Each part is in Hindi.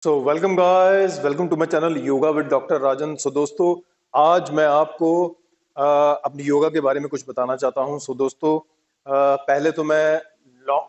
Welcome guys, welcome to my channel yoga with doctor Rajan. दोस्तों, आज मैं आपको अपनी योगा के बारे में कुछ बताना चाहता हूं। दोस्तों, पहले तो मैं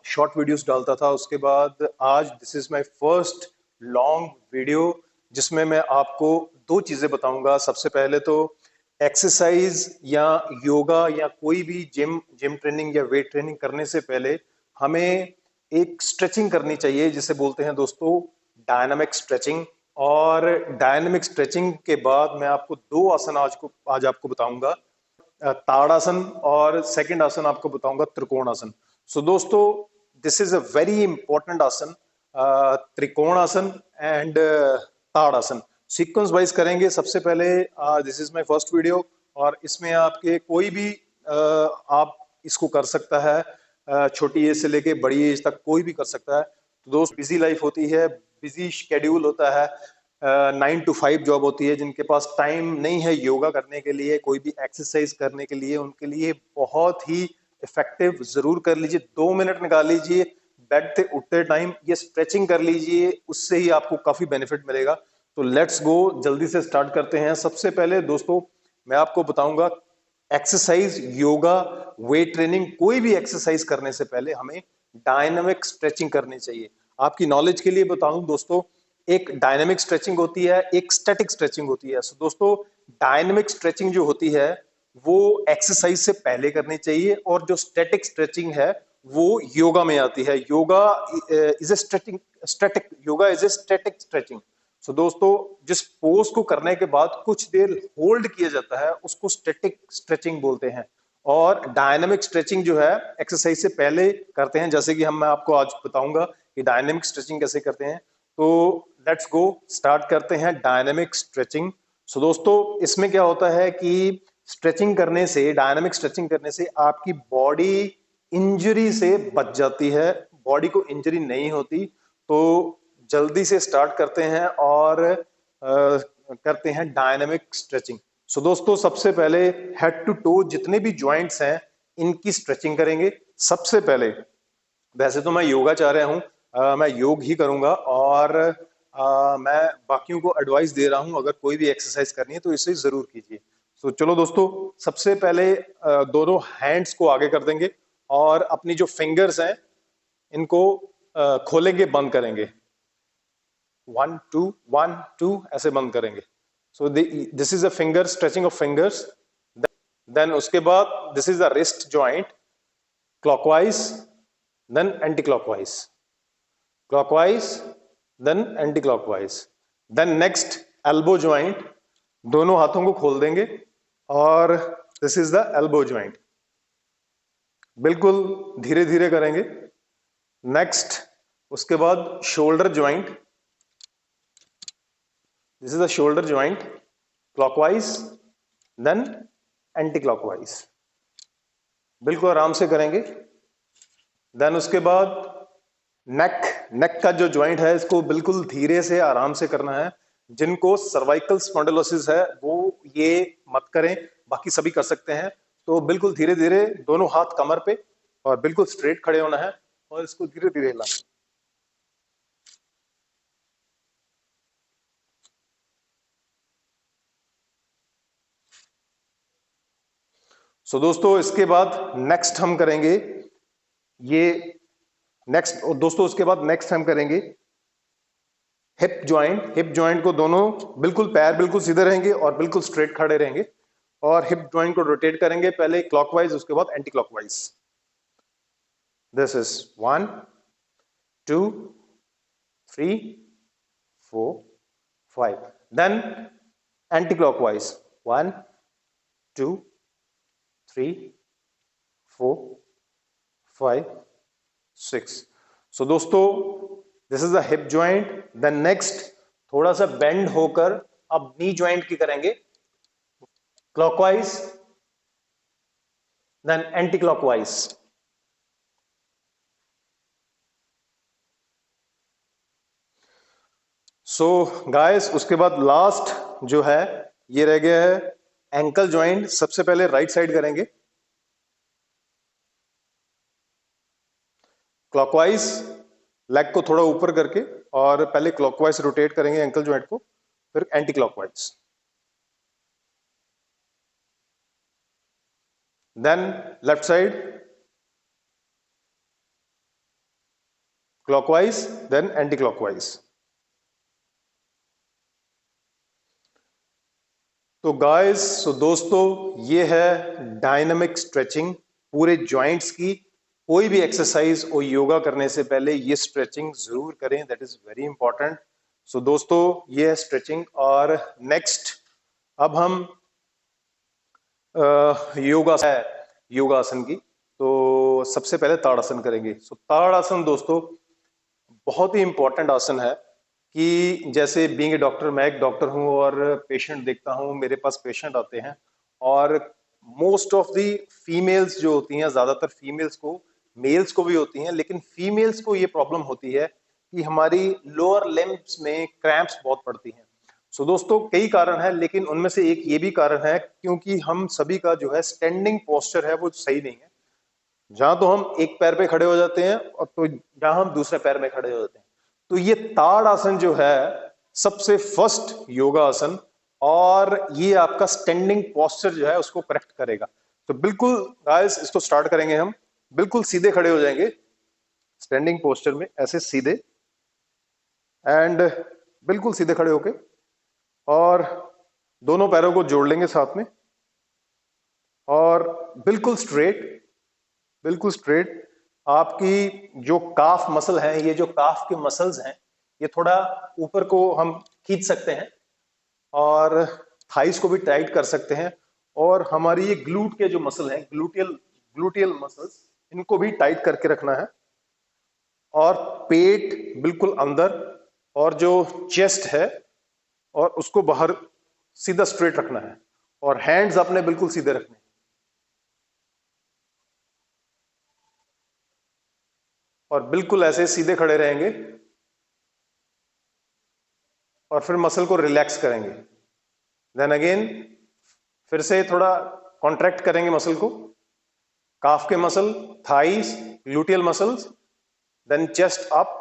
शॉर्ट वीडियोस डालता था, उसके बाद आज this is my first long video जिसमें मैं आपको दो चीजें बताऊंगा। सबसे पहले तो एक्सरसाइज या योगा या कोई भी जिम जिम ट्रेनिंग या वेट ट्रेनिंग करने से पहले हमें एक स्ट्रेचिंग करनी चाहिए, जिसे बोलते हैं दोस्तों डायनामिक स्ट्रेचिंग। और डायनामिक स्ट्रेचिंग के बाद मैं आपको दो आसन आज आपको बताऊंगा, ताड़ासन, और सेकंड आसन आपको बताऊंगा त्रिकोणासन। दोस्तों, this is a very important asana, trikonasana and tadasana. Sequence wise करेंगे। सबसे पहले this is my first video, और इसमें आपके कोई भी आप इसको कर सकता है, छोटी एज से लेके बड़ी एज तक कोई भी कर सकता है। तो दोस्त, बिजी लाइफ होती है, बिजी शेड्यूल होता है, 9 to 5 जॉब होती है, जिनके पास टाइम नहीं है योगा करने के लिए, कोई भी एक्सरसाइज करने के लिए, उनके लिए बहुत ही इफेक्टिव। जरूर कर लीजिए, 2 मिनट निकाल लीजिए बेड से उठते टाइम, ये स्ट्रेचिंग कर लीजिए, उससे ही आपको काफी बेनिफिट मिलेगा। तो लेट्स गो, जल्दी से स्टार्ट करते हैं। सबसे पहले दोस्तों, मैं आपको बताऊंगा एक्सरसाइज, योगा, वेट ट्रेनिंग, कोई भी एक्सरसाइज करने से पहले हमें डायनामिक स्ट्रेचिंग करनी चाहिए। आपकी नॉलेज के लिए बताऊं दोस्तों, एक डायनामिक स्ट्रेचिंग होती है, एक स्टैटिक स्ट्रेचिंग होती है। दोस्तों, डायनामिक स्ट्रेचिंग जो होती है वो एक्सरसाइज से पहले करनी चाहिए, और जो स्टैटिक स्ट्रेचिंग है वो योगा में आती है। Yoga is a static static yoga is a static stretching. दोस्तों, जिस पोज को करने के बाद कुछ देर होल्ड किया जाता है उसको स्टैटिक स्ट्रेचिंग बोलते हैं। और डायनामिक स्ट्रेचिंग जो है एक्सरसाइज से पहले करते हैं, जैसे कि मैं आपको आज बताऊंगा कि डायनामिक स्ट्रेचिंग कैसे करते हैं। तो लेट्स गो, स्टार्ट करते हैं डायनामिक स्ट्रेचिंग। दोस्तों, इसमें क्या होता है कि स्ट्रेचिंग करने से, डायनामिक स्ट्रेचिंग करने से आपकी बॉडी इंजरी से बच जाती है, बॉडी को इंजरी नहीं होती। तो जल्दी से स्टार्ट करते हैं और करते हैं डायनामिक स्ट्रेचिंग। दोस्तों, सबसे पहले हेड टू टो जितने भी ज्वाइंट्स हैं इनकी स्ट्रेचिंग करेंगे। सबसे पहले, वैसे तो मैं योगा चाह रहा हूं, मैं योग ही करूंगा, और मैं बाकियों को एडवाइस दे रहा हूं, अगर कोई भी एक्सरसाइज करनी है तो इसे जरूर कीजिए। चलो दोस्तों, सबसे पहले दोनों हैंड्स को आगे कर देंगे, और अपनी जो फिंगर्स हैं इनको खोलेंगे, बंद करेंगे। 1 2 1 2 ऐसे बंद करेंगे। This is a finger stretching of fingers. Then उसके बाद this is the wrist joint, clockwise then anti clockwise, clockwise then anti clockwise. Then next elbow joint, दोनों हाथों को खोल देंगे, और this is the elbow joint. बिल्कुल धीरे धीरे करेंगे। नेक्स्ट, उसके बाद shoulder joint, this is the shoulder joint, clockwise then anti clockwise. बिल्कुल आराम से करेंगे। देन उसके बाद नेक, नेक का जो ज्वाइंट है इसको बिल्कुल धीरे से आराम से करना है। जिनको सर्वाइकल स्पॉन्डिलोसिस है वो ये मत करें, बाकी सभी कर सकते हैं। तो बिल्कुल धीरे धीरे, दोनों हाथ कमर पे, और बिल्कुल स्ट्रेट खड़े होना है, और इसको धीरे धीरे हिलाना। दोस्तों, इसके बाद नेक्स्ट हम करेंगे ये, नेक्स्ट दोस्तों उसके बाद नेक्स्ट हम करेंगे हिप ज्वाइंट। हिप ज्वाइंट को दोनों, बिल्कुल पैर बिल्कुल सीधे रहेंगे और बिल्कुल स्ट्रेट खड़े रहेंगे, और हिप ज्वाइंट को रोटेट करेंगे, पहले क्लॉकवाइज उसके बाद anti clockwise. This is 1 2 3 4 5, then anti clockwise 1 2 3 4 5 6। दोस्तों, this is the hip joint. Then next, थोड़ा सा बेंड होकर अब नी ज्वाइंट की करेंगे, clockwise then anti clockwise. Guys, उसके बाद लास्ट जो है ये रह गया है एंकल ज्वाइंट। सबसे पहले राइट साइड करेंगे, क्लॉकवाइज लेग को थोड़ा ऊपर करके, और पहले क्लॉकवाइज रोटेट करेंगे एंकल जॉइंट को, फिर anti clockwise, then left side clockwise, then anti clockwise. तो गाइस, सो दोस्तों, ये है डायनामिक स्ट्रेचिंग पूरे जॉइंट्स की। कोई भी एक्सरसाइज और योगा करने से पहले ये स्ट्रेचिंग जरूर करें, दैट इज वेरी इंपॉर्टेंट। सो दोस्तों, ये है स्ट्रेचिंग। और नेक्स्ट अब हम योगा है योगासन की। तो सबसे पहले ताड़ासन करेंगे। सो ताड़ासन दोस्तों बहुत ही इंपॉर्टेंट आसन है कि जैसे बीइंग ए डॉक्टर, मैं एक डॉक्टर हूं और पेशेंट देखता हूं, मेरे पास पेशेंट आते हैं और मोस्ट ऑफ दी फीमेल्स जो होती हैं, ज्यादातर फीमेल्स को, मेल्स को भी होती हैं, लेकिन फीमेल्स को ये प्रॉब्लम होती है कि हमारी लोअर लिम्ब्स में क्रैम्प्स बहुत पड़ती हैं। सो दोस्तों कई कारण है, लेकिन उनमें से एक ये भी कारण है क्योंकि हम सभी का जो है स्टैंडिंग पोस्चर है वो सही नहीं है। जहां तो हम एक पैर पे खड़े हो जाते हैं और तो जहां हम दूसरे पैर में खड़े हो जाते हैं। तो ये ताड़ आसन जो है सबसे फर्स्ट योगा आसन, और ये आपका स्टैंडिंग पोस्चर जो है उसको करेक्ट करेगा। तो बिल्कुल गाइस, इसको स्टार्ट करेंगे हम। बिल्कुल सीधे खड़े हो जाएंगे स्टैंडिंग पोस्चर में, ऐसे सीधे, एंड बिल्कुल सीधे खड़े होके और दोनों पैरों को जोड़ लेंगे साथ में और बिल्कुल स्ट्रेट, बिल्कुल स्ट्रेट। आपकी जो काफ मसल है, ये जो काफ के मसल्स हैं, ये थोड़ा ऊपर को हम खींच सकते हैं और थाइस को भी टाइट कर सकते हैं। और हमारी ये ग्लूट के जो मसल हैं, ग्लूटियल मसल्स, इनको भी टाइट करके रखना है। और पेट बिल्कुल अंदर, और जो चेस्ट है और उसको बाहर सीधा स्ट्रेट रखना है, और हैंड्स अपने बिल्कुल सीधे रखने हैं। और बिल्कुल ऐसे सीधे खड़े रहेंगे और फिर मसल को रिलैक्स करेंगे। देन अगेन फिर से थोड़ा कॉन्ट्रैक्ट करेंगे मसल को, काफ के muscle, thighs, gluteal muscles, then chest up,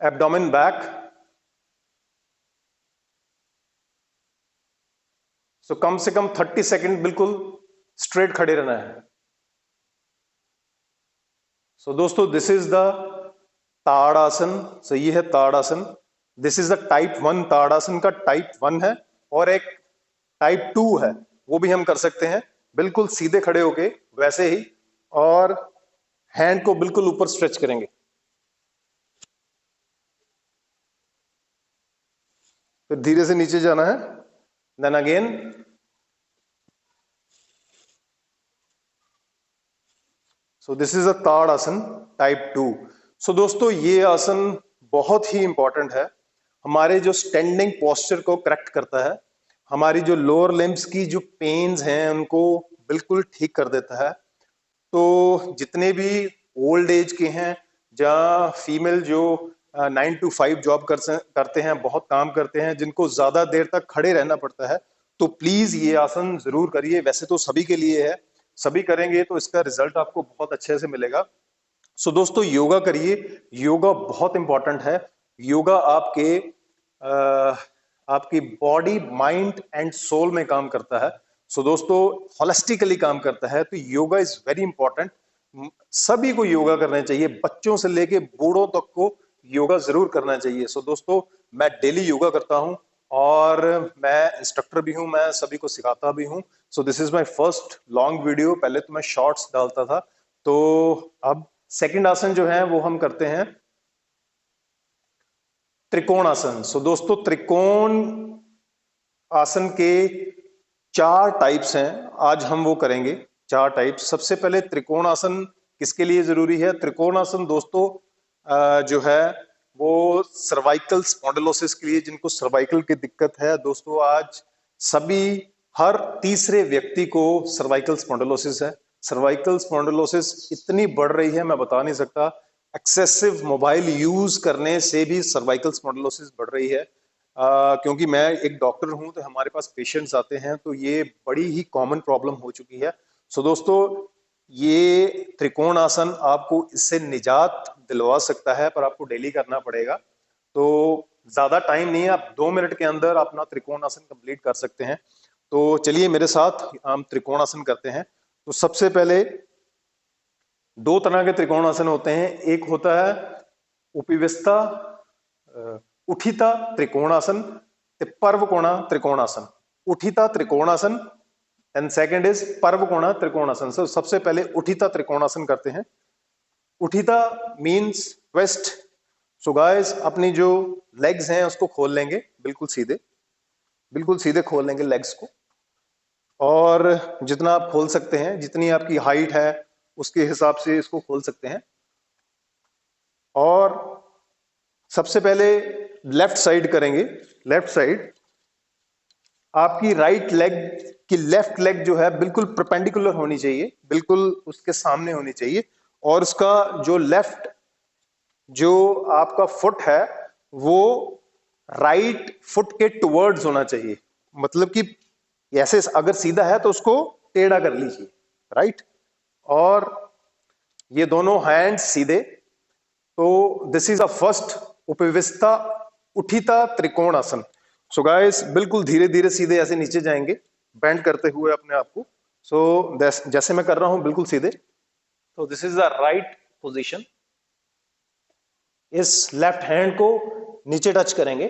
abdomen back. So कम से कम 30 सेकेंड बिल्कुल स्ट्रेट खड़े रहना है। सो दोस्तों, this is the tadasana. So ये है tadasana. This is the type 1। Tadasana का टाइप 1 है, और एक टाइप 2 है, वो भी हम कर सकते हैं बिल्कुल सीधे खड़े होके वैसे ही, और हैंड को बिल्कुल ऊपर स्ट्रेच करेंगे। फिर धीरे से नीचे जाना है। Then again so this is a Tadasana type 2। So दोस्तों, ये आसन बहुत ही इंपॉर्टेंट है, हमारे जो स्टैंडिंग पोस्चर को करेक्ट करता है, हमारी जो लोअर लिम्ब्स की जो पेन्स हैं उनको बिल्कुल ठीक कर देता है। तो जितने भी ओल्ड एज के हैं, जहाँ फीमेल जो 9 to 5 जॉब करते हैं, बहुत काम करते हैं, जिनको ज्यादा देर तक खड़े रहना पड़ता है, तो प्लीज ये आसन जरूर करिए। वैसे तो सभी के लिए है, सभी करेंगे तो इसका रिजल्ट आपको बहुत अच्छे से मिलेगा। सो दोस्तों, योगा करिए, योगा बहुत इंपॉर्टेंट है। योगा आपकी बॉडी, माइंड एंड सोल में काम करता है। सो दोस्तों, होलिस्टिकली काम करता है। तो योगा इज वेरी इंपॉर्टेंट। सभी को योगा करना चाहिए, बच्चों से लेके बूढ़ों तक को योगा जरूर करना चाहिए। सो दोस्तों, मैं डेली योगा करता हूं और मैं इंस्ट्रक्टर भी हूं, मैं सभी को सिखाता भी हूं। सो this is my first long video. पहले तो मैं शॉर्ट्स डालता था, तो अब सेकंड आसन जो है वो हम करते हैं त्रिकोण आसन। सो दोस्तों, त्रिकोण आसन के 4 टाइप्स हैं, आज हम वो करेंगे 4 टाइप्स। सबसे पहले त्रिकोण आसन किसके लिए जरूरी है? त्रिकोण आसन दोस्तों जो है वो सर्वाइकल स्पॉन्डिलोसिस के लिए, जिनको सर्वाइकल की दिक्कत है। दोस्तों, आज सभी हर तीसरे व्यक्ति को सर्वाइकल स्पॉन्डिलोसिस है। सर्वाइकल स्पॉन्डिलोसिस इतनी बढ़ रही है, मैं बता नहीं सकता। एक्सेसिव मोबाइल यूज करने से भी सर्वाइकल स्पॉन्डिलोसिस बढ़ रही है। क्योंकि मैं एक डॉक्टर हूं, तो हमारे पास पेशेंट्स आते हैं, तो ये बड़ी ही कॉमन प्रॉब्लम हो चुकी है। सो दोस्तों, ये त्रिकोण आसन आपको इससे निजात दिलवा सकता है, पर आपको डेली करना पड़ेगा। तो ज्यादा टाइम नहीं है, आप 2 मिनट के अंदर अपना त्रिकोणासन कंप्लीट कर सकते हैं। तो चलिए मेरे साथ हम त्रिकोणासन करते हैं। तो सबसे पहले 2 तरह के त्रिकोणासन होते हैं। एक होता है upavishta utthita trikonasana, parvakona trikonasana. Utthita trikonasana and second is parvakona trikonasana. So सबसे पहले उठिता त्रिकोणासन करते हैं। Utthita means twist. So guys, अपनी जो लेग्स हैं उसको खोल लेंगे, बिल्कुल सीधे खोल लेंगे लेग्स को, और जितना आप खोल सकते हैं, जितनी आपकी हाइट है उसके हिसाब से इसको खोल सकते हैं। और सबसे पहले लेफ्ट साइड करेंगे। लेफ्ट साइड, आपकी राइट लेग की लेफ्ट लेग जो है बिल्कुल परपेंडिकुलर होनी चाहिए, बिल्कुल उसके सामने होनी चाहिए। और उसका जो लेफ्ट जो आपका फुट है वो राइट फुट के टुवर्ड्स होना चाहिए। मतलब कि ऐसे अगर सीधा है तो उसको टेढ़ा कर लीजिए, राइट। और ये दोनों हैंड्स सीधे। तो this is a first upavishta utthita trikonasana. So guys, बिल्कुल धीरे धीरे सीधे ऐसे नीचे जाएंगे, बेंड करते हुए अपने आप को। सो जैसे मैं कर रहा हूं बिल्कुल सीधे। तो this is the right position. इस लेफ्ट हैंड को नीचे टच करेंगे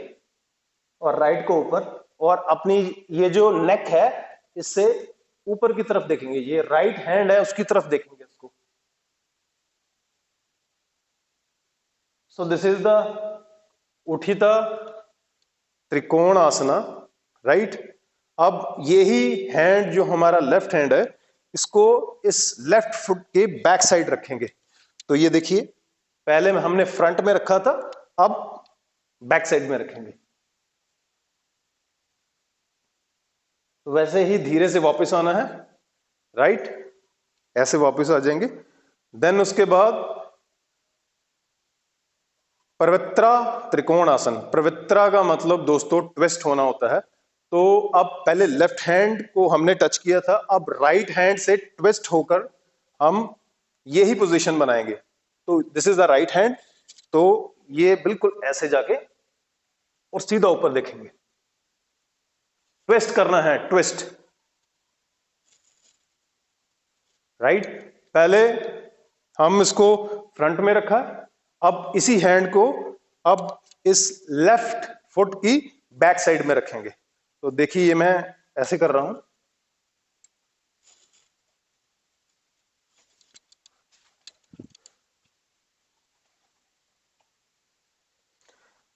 और राइट को ऊपर, और अपनी ये जो नेक है इससे ऊपर की तरफ देखेंगे। ये राइट हैंड है उसकी तरफ देखेंगे इसको। So this is the utthita trikonasana, right. अब यही हैंड जो हमारा लेफ्ट हैंड है इसको इस लेफ्ट फुट के बैक साइड रखेंगे। तो ये देखिए, पहले हमने फ्रंट में रखा था, अब बैक साइड में रखेंगे। तो वैसे ही धीरे से वापस आना है, राइट, ऐसे वापस आ जाएंगे। देन उसके बाद प्रवृत्ता त्रिकोणासन। प्रवृत्ता का मतलब दोस्तों ट्विस्ट होना होता है। तो अब पहले लेफ्ट हैंड को हमने टच किया था, अब राइट हैंड से ट्विस्ट होकर हम यही पोजीशन बनाएंगे। तो this is the right hand. तो ये बिल्कुल ऐसे जाके और सीधा ऊपर देखेंगे। ट्विस्ट करना है, ट्विस्ट, राइट। पहले हम इसको फ्रंट में रखा, अब इसी हैंड को अब इस लेफ्ट फुट की बैक साइड में रखेंगे। तो देखिए ये मैं ऐसे कर रहा हूं।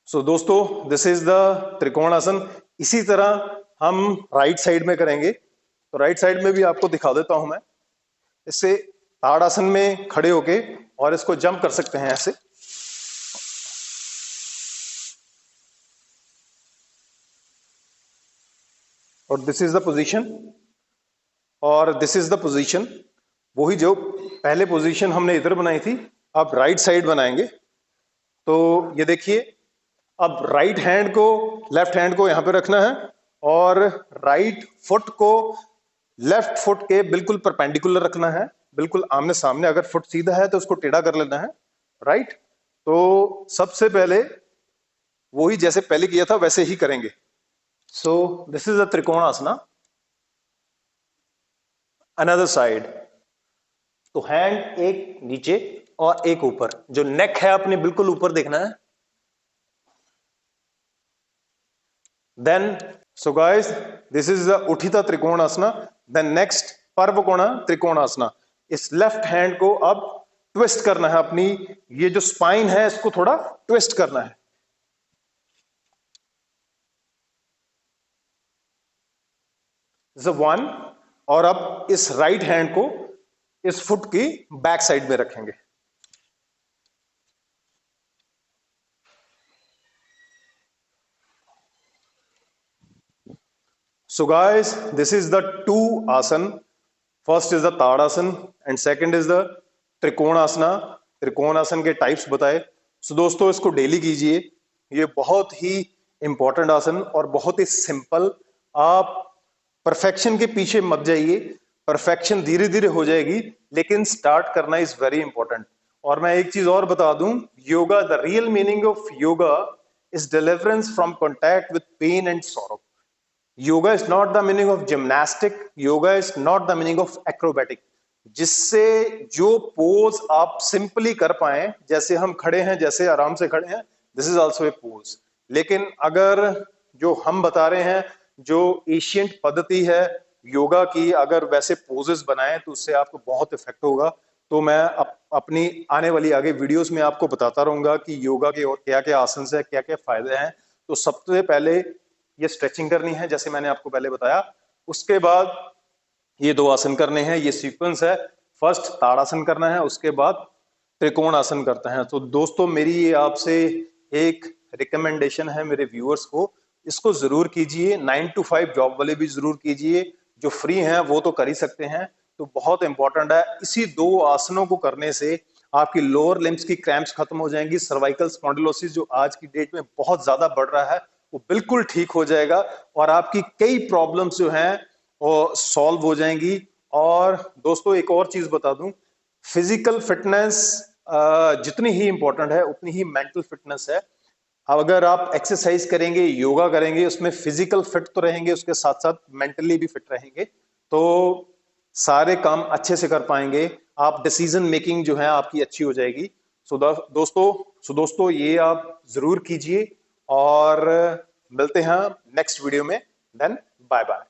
सो दोस्तों, दिस इज द त्रिकोणासन। इसी तरह हम राइट साइड में करेंगे। तो राइट साइड में भी आपको दिखा देता हूं मैं। इससे ताड़ासन में खड़े होके और इसको जंप कर सकते हैं ऐसे। और दिस इज द पोजीशन, और दिस इज द पोजीशन। वही जो पहले पोजीशन हमने इधर बनाई थी, अब राइट साइड बनाएंगे। तो ये देखिए, अब राइट हैंड को लेफ्ट हैंड को यहां पे रखना है, और राइट फुट को लेफ्ट फुट के बिल्कुल परपेंडिकुलर रखना है, बिल्कुल आमने सामने। अगर फुट सीधा है तो उसको टेढ़ा कर लेना है, राइट। तो सबसे पहले वही जैसे पहले किया था वैसे ही करेंगे। So this is a trikonasana. Another side. तो हैंड एक नीचे और एक ऊपर, जो नेक है अपने बिल्कुल ऊपर देखना है। Then, so guys, this is the उठिता त्रिकोणासना। Then next पर्वकोणा त्रिकोणासना। इस लेफ्ट हैंड को अब ट्विस्ट करना है, अपनी ये जो स्पाइन है इसको थोड़ा ट्विस्ट करना है। वन, और अब इस राइट हैंड को इस फुट की बैक साइड में रखेंगे। So guys, this is the two asan. First is the Tadasan and second is the त्रिकोणासना। Trikonasana के टाइप्स बताए। सो दोस्तों, इसको डेली कीजिए। ये बहुत ही इंपॉर्टेंट आसन और बहुत ही सिंपल। आप परफेक्शन के पीछे मत जाइए, परफेक्शन धीरे धीरे हो जाएगी, लेकिन स्टार्ट करना इज वेरी इंपॉर्टेंट। और मैं एक चीज और बता दूं, yoga, the real meaning of yoga is deliverance from contact with pain and sorrow. Yoga is not the meaning of gymnastic, yoga is not the meaning of acrobatic. जिससे जो पोज आप सिंपली कर पाए, जैसे हम खड़े हैं, जैसे आराम से खड़े हैं, this is also a pose. लेकिन अगर जो हम बता रहे हैं, जो एशियंट पद्धति है योगा की, अगर वैसे पोजेस बनाएं तो उससे आपको बहुत इफेक्ट होगा। तो मैं अपनी आने वाली आगे वीडियोस में आपको बताता रहूंगा कि योगा के और क्या क्या आसन है, क्या क्या फायदे हैं। तो सबसे पहले ये स्ट्रेचिंग करनी है, जैसे मैंने आपको पहले बताया। उसके बाद ये 2 आसन करने हैं, ये सीक्वेंस है। फर्स्ट ताड़ासन करना है, उसके बाद त्रिकोण आसन करते हैं। तो दोस्तों मेरी ये आपसे एक रिकमेंडेशन है मेरे व्यूअर्स को, इसको जरूर कीजिए। 9 to 5 जॉब वाले भी जरूर कीजिए, जो फ्री हैं वो तो कर ही सकते हैं। तो बहुत इंपॉर्टेंट है, इसी 2 आसनों को करने से आपकी लोअर लिम्स की क्रैम्प्स खत्म हो जाएंगी। सर्वाइकल स्पॉन्डिलोसिस जो आज की डेट में बहुत ज्यादा बढ़ रहा है, वो बिल्कुल ठीक हो जाएगा और आपकी कई प्रॉब्लम्स जो हैं वो सॉल्व हो जाएंगी। और दोस्तों एक और चीज बता दूं, फिजिकल फिटनेस जितनी ही इंपॉर्टेंट है उतनी ही मेंटल फिटनेस है। अगर आप एक्सरसाइज करेंगे, योगा करेंगे, उसमें फिजिकल फिट तो रहेंगे, उसके साथ साथ मेंटली भी फिट रहेंगे, तो सारे काम अच्छे से कर पाएंगे। आप डिसीजन मेकिंग जो है आपकी अच्छी हो जाएगी। दोस्तों ये आप जरूर कीजिए और मिलते हैं नेक्स्ट वीडियो में। Then bye bye.